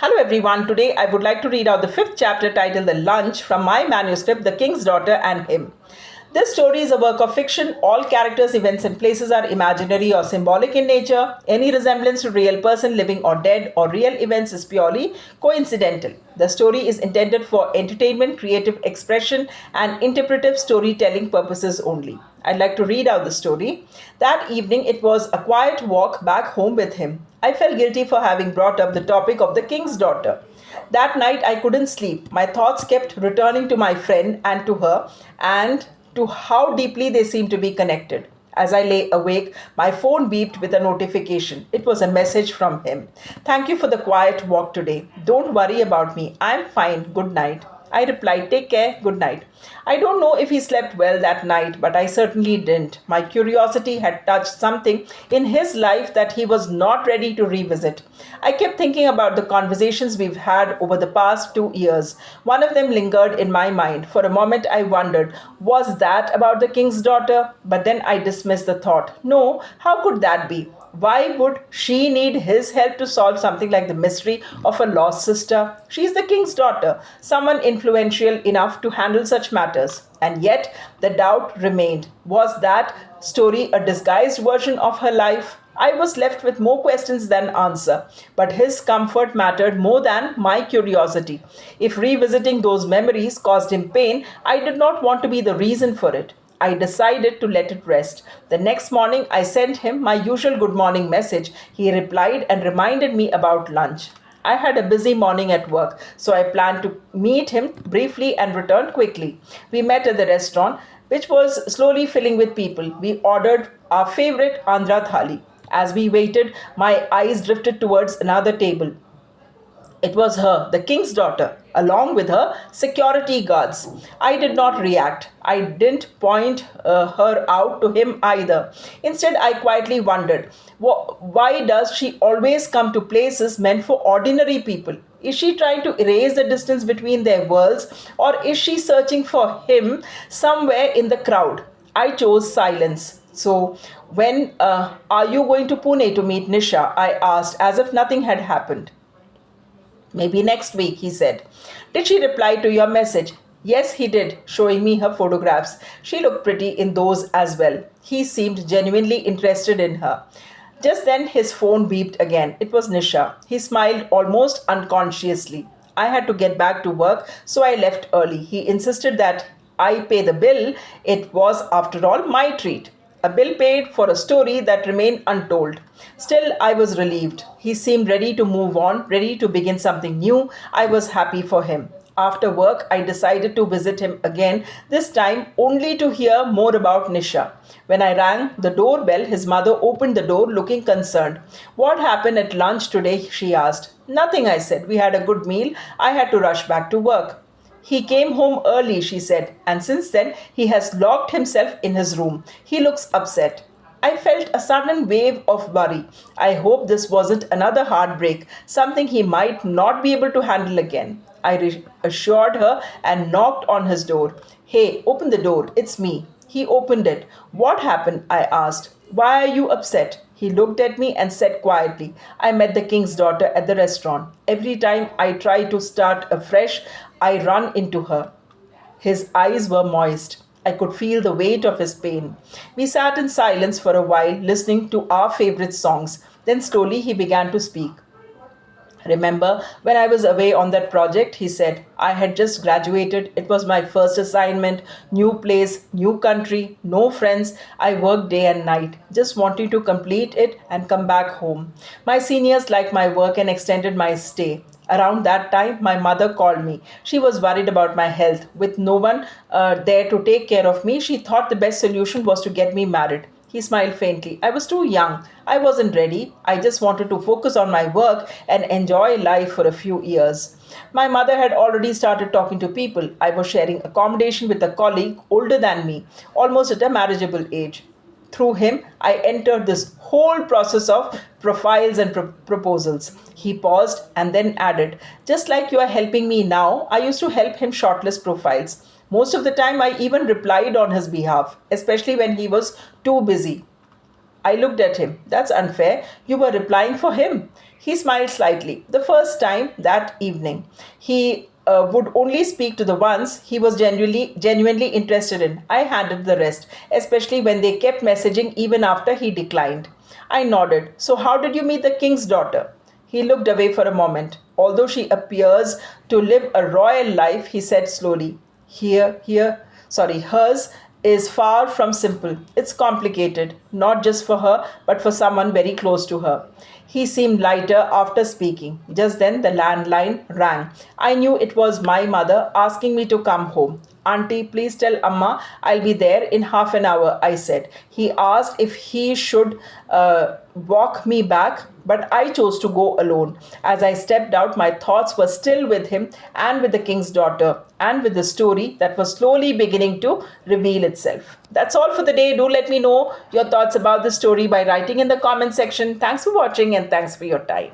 Hello everyone, today I would like to read out the fifth chapter titled The Lunch from my manuscript, The King's Daughter and Him. This story is a work of fiction. All characters, events, and places are imaginary or symbolic in nature. Any resemblance to real person, living or dead, or real events is purely coincidental. The story is intended for entertainment, creative expression, and interpretive storytelling purposes only. I'd like to read out the story. That evening, it was a quiet walk back home with him. I felt guilty for having brought up the topic of the king's daughter. That night, I couldn't sleep. My thoughts kept returning to my friend and to her, and to how deeply they seemed to be connected. As I lay awake, my phone beeped with a notification. It was a message from him. Thank you for the quiet walk today. Don't worry about me. I'm fine. Good night. I replied, take care, good night. I don't know if he slept well that night, but I certainly didn't. My curiosity had touched something in his life that he was not ready to revisit. I kept thinking about the conversations we've had over the past 2 years. One of them lingered in my mind. For a moment, I wondered, was that about the king's daughter? But then I dismissed the thought. No, how could that be? Why would she need his help to solve something like the mystery of a lost sister? She is the king's daughter, someone influential enough to handle such matters. And yet, the doubt remained. Was that story a disguised version of her life? I was left with more questions than answer, but his comfort mattered more than my curiosity. If revisiting those memories caused him pain, I did not want to be the reason for it. I decided to let it rest. The next morning, I sent him my usual good morning message. He replied and reminded me about lunch. I had a busy morning at work, so I planned to meet him briefly and return quickly. We met at the restaurant, which was slowly filling with people. We ordered our favorite Andhra thali. As we waited, my eyes drifted towards another table. It was her, the king's daughter, along with her security guards. I did not react. I didn't point her out to him either. Instead, I quietly wondered, why does she always come to places meant for ordinary people? Is she trying to erase the distance between their worlds, or is she searching for him somewhere in the crowd? I chose silence. So, when are you going to Pune to meet Nisha? I asked, as if nothing had happened. Maybe next week, he said. Did she reply to your message? Yes, he did, showing me her photographs. She looked pretty in those as well. He seemed genuinely interested in her. Just then, his phone beeped again. It was Nisha. He smiled almost unconsciously. I had to get back to work, so I left early. He insisted that I pay the bill. It was, after all, my treat. A bill paid for a story that remained untold. Still, I was relieved. He seemed ready to move on, ready to begin something new. I was happy for him. After work, I decided to visit him again, this time only to hear more about Nisha. When I rang the doorbell, his mother opened the door looking concerned. What happened at lunch today? She asked. Nothing, I said. We had a good meal. I had to rush back to work. He came home early, she said, and since then he has locked himself in his room. He looks upset. I felt a sudden wave of worry. I hope this wasn't another heartbreak, something he might not be able to handle again. I reassured her and knocked on his door. Hey, open the door, it's me. He opened it. What happened? I asked. Why are you upset? He looked at me and said quietly, I met the king's daughter at the restaurant. Every time I try to start afresh, I run into her. His eyes were moist. I could feel the weight of his pain. We sat in silence for a while, listening to our favorite songs. Then slowly he began to speak. Remember when I was away on that project? He said. I had just graduated. It was my first assignment, new place, new country, no friends. I worked day and night, just wanting to complete it and come back home. My seniors liked my work and extended my stay. Around that time, my mother called me. She was worried about my health. With no one there to take care of me, she thought the best solution was to get me married. He smiled faintly. I was too young. I wasn't ready. I just wanted to focus on my work and enjoy life for a few years. My mother had already started talking to people. I was sharing accommodation with a colleague older than me, almost at a marriageable age. Through him, I entered this whole process of profiles and proposals. He paused and then added, just like you are helping me now, I used to help him shortlist profiles. Most of the time, I even replied on his behalf, especially when he was too busy. I looked at him. That's unfair. You were replying for him. He smiled slightly. The first time that evening. He would only speak to the ones he was genuinely interested in. I handled the rest, especially when they kept messaging even after he declined. I nodded. So, how did you meet the king's daughter? He looked away for a moment. Although she appears to live a royal life, he said slowly, hers is far from simple. It's complicated, not just for her, but for someone very close to her. He seemed lighter after speaking. Just then the landline rang. I knew it was my mother asking me to come home. Auntie, please tell Amma I'll be there in half an hour, I said. He asked if he should walk me back, but I chose to go alone. As I stepped out, my thoughts were still with him and with the king's daughter and with the story that was slowly beginning to reveal itself. That's all for the day. Do let me know your thoughts about the story by writing in the comment section. Thanks for watching and thanks for your time.